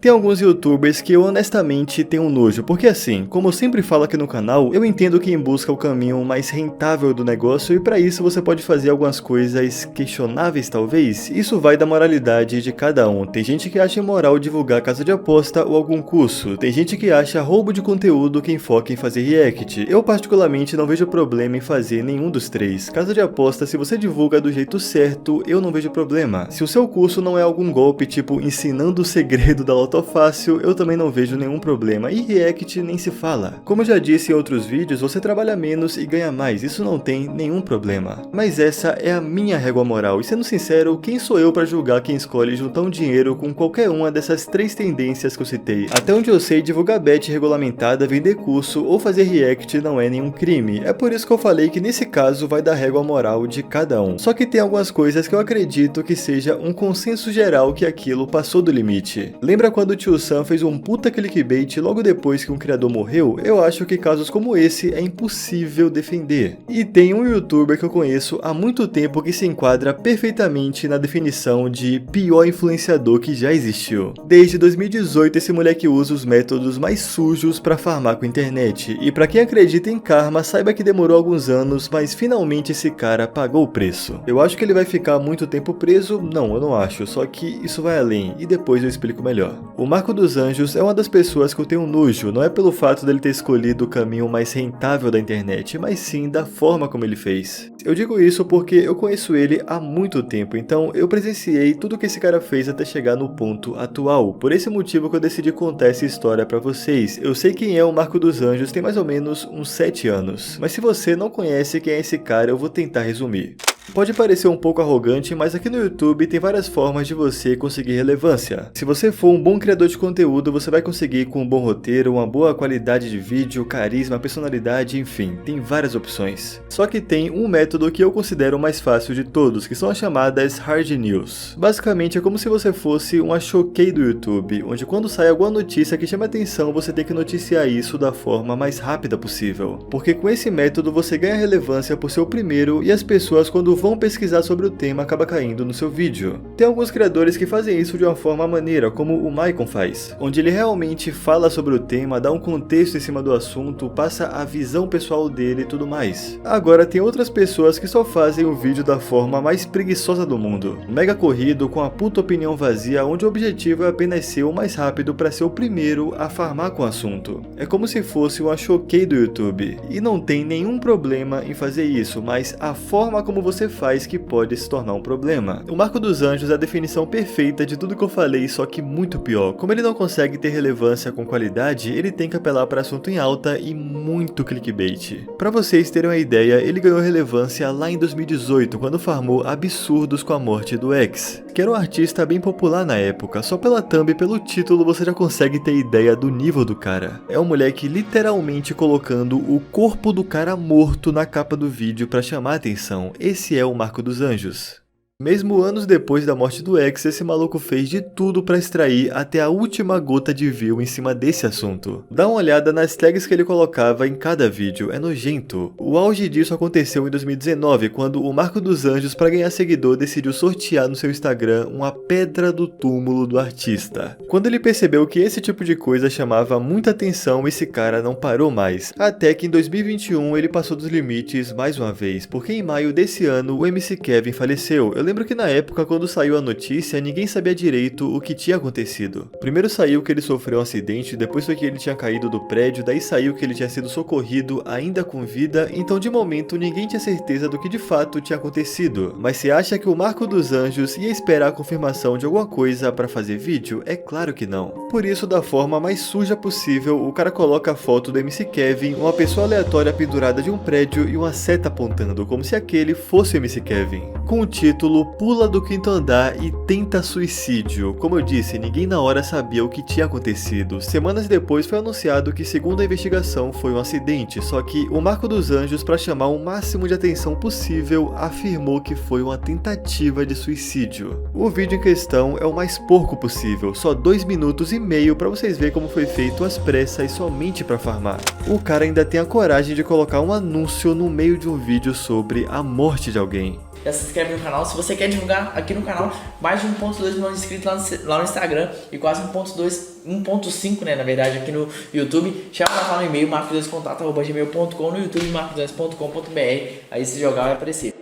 Tem alguns youtubers que eu honestamente tenho nojo, porque assim, como eu sempre falo aqui no canal, eu entendo quem busca o caminho mais rentável do negócio e para isso você pode fazer algumas coisas questionáveis talvez. Isso vai da moralidade de cada um. Tem gente que acha imoral divulgar casa de aposta ou algum curso. Tem gente que acha roubo de conteúdo quem foca em fazer react. Eu particularmente não vejo problema em fazer nenhum dos três. Casa de aposta, se você divulga do jeito certo, eu não vejo problema. Se o seu curso não é algum golpe tipo ensinando o segredo da loto fácil, eu também não vejo nenhum problema. E react nem se fala. Como eu já disse em outros vídeos, você trabalha menos e ganha mais. Isso não tem nenhum problema. Mas essa é a minha régua moral. E sendo sincero, quem sou eu para julgar quem escolhe juntar um dinheiro com qualquer uma dessas três tendências que eu citei? Até onde eu sei, divulgar bet regulamentada, vender curso ou fazer react não é nenhum crime. É por isso que eu falei que nesse caso vai da régua moral de cada um. Só que tem algumas coisas que eu acredito que seja um consenso geral que aquilo passou do limite. Lembra quando o Tio Sam fez um puta clickbait logo depois que um criador morreu? Eu acho que casos como esse é impossível defender. E tem um youtuber que eu conheço há muito tempo que se enquadra perfeitamente na definição de pior influenciador que já existiu. Desde 2018 esse moleque usa os métodos mais sujos pra farmar com a internet. E pra quem acredita em karma, saiba que demorou alguns anos, mas finalmente esse cara pagou o preço. Eu acho que ele vai ficar muito tempo preso? Não, eu não acho, só que isso vai além, e depois eu explico melhor. O Marco dos Anjos é uma das pessoas que eu tenho nojo, não é pelo fato dele ter escolhido o caminho mais rentável da internet, mas sim da forma como ele fez. Eu digo isso porque eu conheço ele há muito tempo, então eu presenciei tudo que esse cara fez até chegar no ponto atual. Por esse motivo que eu decidi contar essa história pra vocês. Eu sei quem é o Marco dos Anjos tem mais ou menos uns 7 anos, mas se você não conhece quem é esse cara, eu vou tentar resumir. Pode parecer um pouco arrogante, mas aqui no YouTube tem várias formas de você conseguir relevância. Se você for um bom criador de conteúdo, você vai conseguir com um bom roteiro, uma boa qualidade de vídeo, carisma, personalidade, enfim, tem várias opções. Só que tem um método que eu considero o mais fácil de todos, que são as chamadas Hard News. Basicamente é como se você fosse um Choquei do YouTube, onde quando sai alguma notícia que chama atenção, você tem que noticiar isso da forma mais rápida possível. Porque com esse método você ganha relevância por ser o primeiro e as pessoas quando vão pesquisar sobre o tema acaba caindo no seu vídeo. Tem alguns criadores que fazem isso de uma forma maneira, como o Maicon faz, onde ele realmente fala sobre o tema, dá um contexto em cima do assunto, passa a visão pessoal dele e tudo mais. Agora tem outras pessoas que só fazem o vídeo da forma mais preguiçosa do mundo, mega corrido, com a puta opinião vazia, onde o objetivo é apenas ser o mais rápido para ser o primeiro a farmar com o assunto. É como se fosse um Choquei do YouTube, e não tem nenhum problema em fazer isso, mas a forma como você faz que pode se tornar um problema. O Marco dos Anjos é a definição perfeita de tudo que eu falei, só que muito pior. Como ele não consegue ter relevância com qualidade, ele tem que apelar para assunto em alta e muito clickbait. Para vocês terem uma ideia, ele ganhou relevância lá em 2018, quando farmou absurdos com a morte do X, que era um artista bem popular na época. Só pela thumb e pelo título você já consegue ter ideia do nível do cara. É um moleque literalmente colocando o corpo do cara morto na capa do vídeo para chamar a atenção. Esse é o Marco dos Anjos. Mesmo anos depois da morte do X, esse maluco fez de tudo para extrair até a última gota de view em cima desse assunto. Dá uma olhada nas tags que ele colocava em cada vídeo, é nojento. O auge disso aconteceu em 2019, quando o Marco dos Anjos, para ganhar seguidor, decidiu sortear no seu Instagram uma pedra do túmulo do artista. Quando ele percebeu que esse tipo de coisa chamava muita atenção, esse cara não parou mais. Até que em 2021 ele passou dos limites mais uma vez, porque em maio desse ano o MC Kevin faleceu. Eu lembro que na época, quando saiu a notícia, ninguém sabia direito o que tinha acontecido. Primeiro saiu que ele sofreu um acidente, depois foi que ele tinha caído do prédio, daí saiu que ele tinha sido socorrido ainda com vida, então de momento ninguém tinha certeza do que de fato tinha acontecido. Mas você acha que o Marco dos Anjos ia esperar a confirmação de alguma coisa para fazer vídeo? É claro que não. Por isso, da forma mais suja possível, o cara coloca a foto do MC Kevin, uma pessoa aleatória pendurada de um prédio e uma seta apontando, como se aquele fosse o MC Kevin, com o título "Pula do quinto andar e tenta suicídio". Como eu disse, ninguém na hora sabia o que tinha acontecido. Semanas depois foi anunciado que, segundo a investigação, foi um acidente, só que o Marco dos Anjos, para chamar o máximo de atenção possível, afirmou que foi uma tentativa de suicídio. O vídeo em questão é o mais porco possível, só 2 minutos e e-mail pra vocês verem como foi feito às pressas somente pra farmar. O cara ainda tem a coragem de colocar um anúncio no meio de um vídeo sobre a morte de alguém. Já se inscreve no canal, se você quer divulgar aqui no canal mais de 1.2 milhões de inscritos lá no Instagram e quase 1.5, né, na verdade, aqui no YouTube, chama lá no e-mail marcos2contato@gmail.com, no YouTube marcos2.com.br, aí se jogar vai aparecer.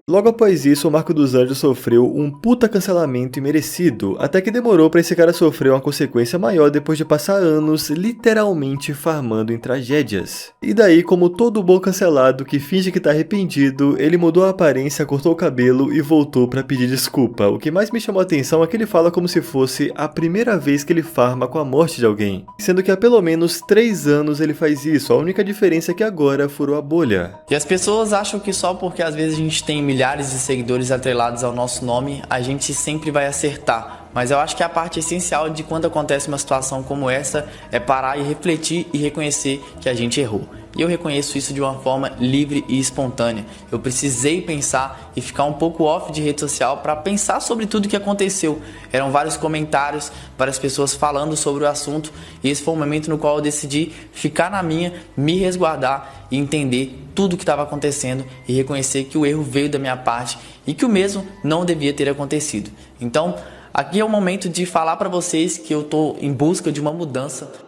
Logo após isso, o Marco dos Anjos sofreu um puta cancelamento imerecido, até que demorou pra esse cara sofrer uma consequência maior depois de passar anos literalmente farmando em tragédias. E daí, como todo bom cancelado que finge que tá arrependido, ele mudou a aparência, cortou o cabelo e voltou pra pedir desculpa. O que mais me chamou a atenção é que ele fala como se fosse a primeira vez que ele farma com a morte de alguém, sendo que há pelo menos 3 anos ele faz isso, a única diferença é que agora furou a bolha. E as pessoas acham que só porque às vezes a gente tem milhares de seguidores atrelados ao nosso nome, a gente sempre vai acertar. Mas eu acho que a parte essencial de quando acontece uma situação como essa é parar e refletir e reconhecer que a gente errou. E eu reconheço isso de uma forma livre e espontânea. Eu precisei pensar e ficar um pouco off de rede social para pensar sobre tudo o que aconteceu. Eram vários comentários, várias pessoas falando sobre o assunto, e esse foi o momento no qual eu decidi ficar na minha, me resguardar e entender tudo o que estava acontecendo e reconhecer que o erro veio da minha parte e que o mesmo não devia ter acontecido. Então, aqui é o momento de falar para vocês que eu estou em busca de uma mudança.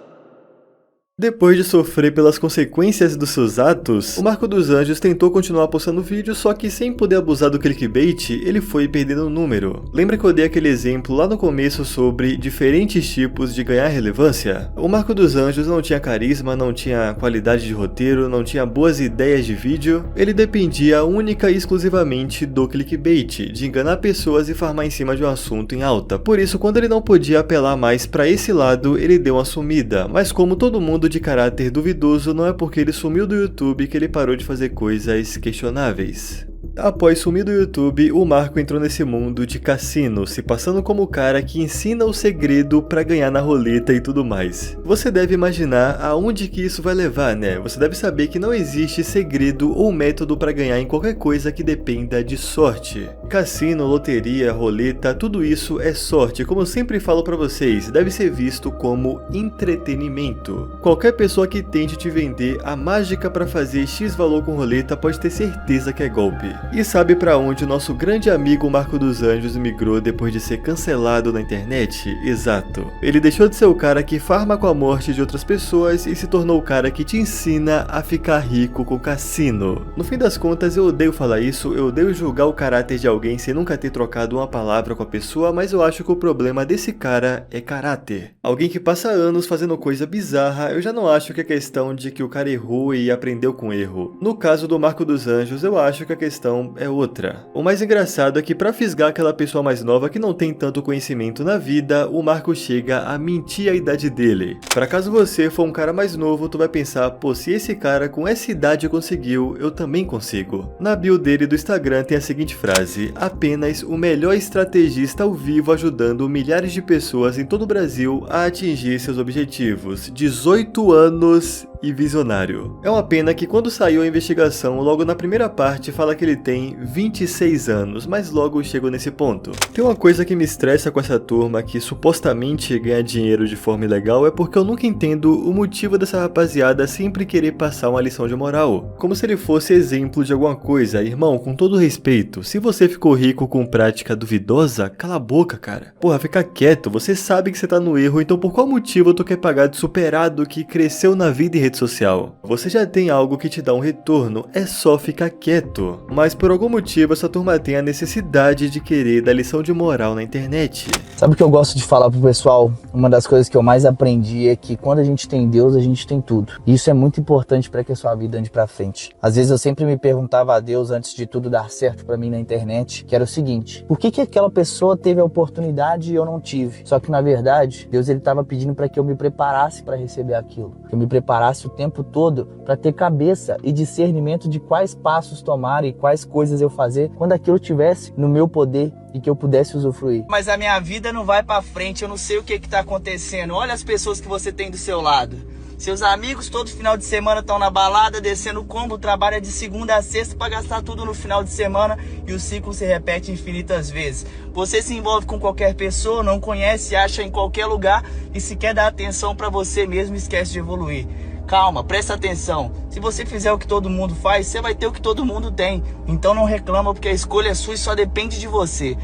Depois de sofrer pelas consequências dos seus atos, o Marco dos Anjos tentou continuar postando vídeos, só que sem poder abusar do clickbait, ele foi perdendo número. Lembra que eu dei aquele exemplo lá no começo sobre diferentes tipos de ganhar relevância? O Marco dos Anjos não tinha carisma, não tinha qualidade de roteiro, não tinha boas ideias de vídeo, ele dependia única e exclusivamente do clickbait, de enganar pessoas e farmar em cima de um assunto em alta. Por isso, quando ele não podia apelar mais pra esse lado, ele deu uma sumida, mas como todo mundo de caráter duvidoso, não é porque ele sumiu do YouTube que ele parou de fazer coisas questionáveis. Após sumir do YouTube, o Marco entrou nesse mundo de cassino, se passando como o cara que ensina o segredo pra ganhar na roleta e tudo mais. Você deve imaginar aonde que isso vai levar, né? Você deve saber que não existe segredo ou método pra ganhar em qualquer coisa que dependa de sorte. Cassino, loteria, roleta, tudo isso é sorte. Como eu sempre falo pra vocês, deve ser visto como entretenimento. Qualquer pessoa que tente te vender a mágica pra fazer X valor com roleta pode ter certeza que é golpe. E sabe pra onde o nosso grande amigo Marco dos Anjos migrou depois de ser cancelado na internet? Exato. Ele deixou de ser o cara que farma com a morte de outras pessoas e se tornou o cara que te ensina a ficar rico com cassino. No fim das contas, eu odeio falar isso, eu odeio julgar o caráter de alguém sem nunca ter trocado uma palavra com a pessoa, mas eu acho que o problema desse cara é caráter. Alguém que passa anos fazendo coisa bizarra, eu já não acho que é questão de que o cara errou e aprendeu com erro. No caso do Marco dos Anjos, eu acho que a questão é outra. O mais engraçado é que pra fisgar aquela pessoa mais nova que não tem tanto conhecimento na vida, o Marco chega a mentir a idade dele. Pra caso você for um cara mais novo, tu vai pensar, pô, se esse cara com essa idade conseguiu, eu também consigo. Na bio dele do Instagram tem a seguinte frase: apenas o melhor estrategista ao vivo ajudando milhares de pessoas em todo o Brasil a atingir seus objetivos. 18 anos e visionário. É uma pena que quando saiu a investigação, logo na primeira parte fala que ele tem 26 anos, mas logo chego nesse ponto. Tem uma coisa que me estressa com essa turma que supostamente ganha dinheiro de forma ilegal, é porque eu nunca entendo o motivo dessa rapaziada sempre querer passar uma lição de moral. Como se ele fosse exemplo de alguma coisa. Irmão, com todo respeito, se você ficou rico com prática duvidosa, cala a boca, cara. Porra, fica quieto, você sabe que você tá no erro, então por qual motivo tu quer pagar de superado que cresceu na vida e rede social? Você já tem algo que te dá um retorno, é só ficar quieto. Mas por algum motivo essa turma tem a necessidade de querer dar lição de moral na internet. Sabe o que eu gosto de falar pro pessoal? Uma das coisas que eu mais aprendi é que quando a gente tem Deus, a gente tem tudo. E isso é muito importante para que a sua vida ande pra frente. Às vezes eu sempre me perguntava a Deus, antes de tudo dar certo pra mim na internet, que era o seguinte: por que aquela pessoa teve a oportunidade e eu não tive? Só que na verdade, Deus ele tava pedindo para que eu me preparasse para receber aquilo. Que eu me preparasse o tempo todo para ter cabeça e discernimento de quais passos tomar e quais coisas eu fazer quando aquilo estivesse no meu poder e que eu pudesse usufruir. Mas a minha vida não vai pra frente, eu não sei o que tá acontecendo. Olha as pessoas que você tem do seu lado. Seus amigos todo final de semana estão na balada, descendo o combo, trabalha de segunda a sexta para gastar tudo no final de semana e o ciclo se repete infinitas vezes. Você se envolve com qualquer pessoa, não conhece, acha em qualquer lugar e se quer dar atenção para você mesmo, esquece de evoluir. Calma, presta atenção. Se você fizer o que todo mundo faz, você vai ter o que todo mundo tem. Então não reclama porque a escolha é sua e só depende de você.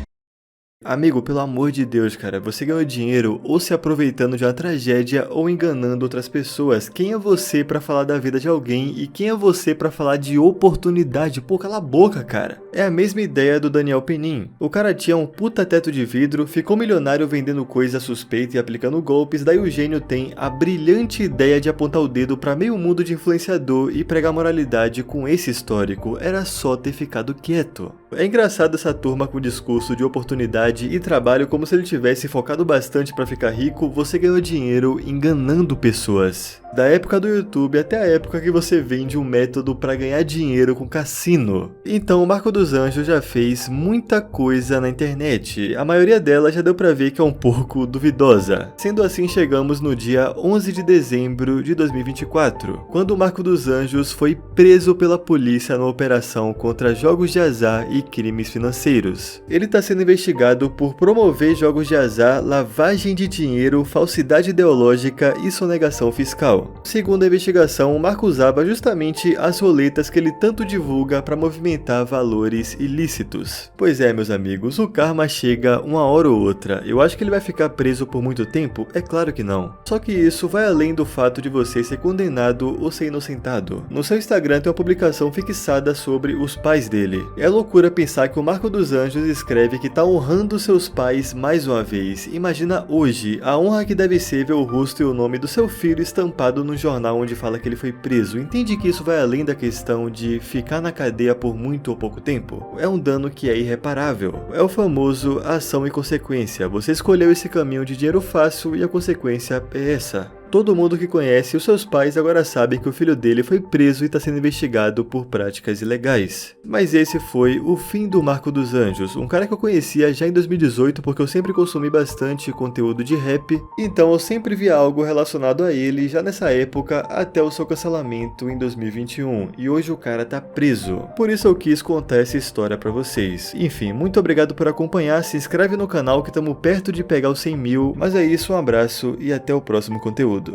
Amigo, pelo amor de Deus, cara, você ganhou dinheiro ou se aproveitando de uma tragédia ou enganando outras pessoas. Quem é você pra falar da vida de alguém e quem é você pra falar de oportunidade? Pô, cala a boca, cara. É a mesma ideia do Daniel Penin. O cara tinha um puta teto de vidro, ficou milionário vendendo coisa suspeita e aplicando golpes, daí o gênio tem a brilhante ideia de apontar o dedo pra meio mundo de influenciador e pregar moralidade com esse histórico. Era só ter ficado quieto. É engraçado essa turma com discurso de oportunidade e trabalho como se ele tivesse focado bastante pra ficar rico, você ganhou dinheiro enganando pessoas. Da época do YouTube até a época que você vende um método para ganhar dinheiro com cassino. Então o Marco dos Anjos já fez muita coisa na internet, a maioria dela já deu pra ver que é um pouco duvidosa. Sendo assim, chegamos no dia 11 de dezembro de 2024, quando o Marco dos Anjos foi preso pela polícia numa operação contra jogos de azar e crimes financeiros. Ele está sendo investigado por promover jogos de azar, lavagem de dinheiro, falsidade ideológica e sonegação fiscal. Segundo a investigação, o Marco usava justamente as roletas que ele tanto divulga para movimentar valores ilícitos. Pois é, meus amigos, o karma chega uma hora ou outra. Eu acho que ele vai ficar preso por muito tempo? É claro que não. Só que isso vai além do fato de você ser condenado ou ser inocentado. No seu Instagram tem uma publicação fixada sobre os pais dele. É loucura pensar que o Marco dos Anjos escreve que tá honrando seus pais mais uma vez. Imagina hoje a honra que deve ser ver o rosto e o nome do seu filho estampado no jornal onde fala que ele foi preso. Entende que isso vai além da questão de ficar na cadeia por muito ou pouco tempo? É um dano que é irreparável. É o famoso ação e consequência. Você escolheu esse caminho de dinheiro fácil e a consequência é essa. Todo mundo que conhece os seus pais agora sabe que o filho dele foi preso e está sendo investigado por práticas ilegais. Mas esse foi o fim do Marco dos Anjos, um cara que eu conhecia já em 2018 porque eu sempre consumi bastante conteúdo de rap, então eu sempre vi algo relacionado a ele já nessa época até o seu cancelamento em 2021, e hoje o cara tá preso. Por isso eu quis contar essa história pra vocês. Enfim, muito obrigado por acompanhar, se inscreve no canal que estamos perto de pegar os 100 mil, mas é isso, um abraço e até o próximo conteúdo.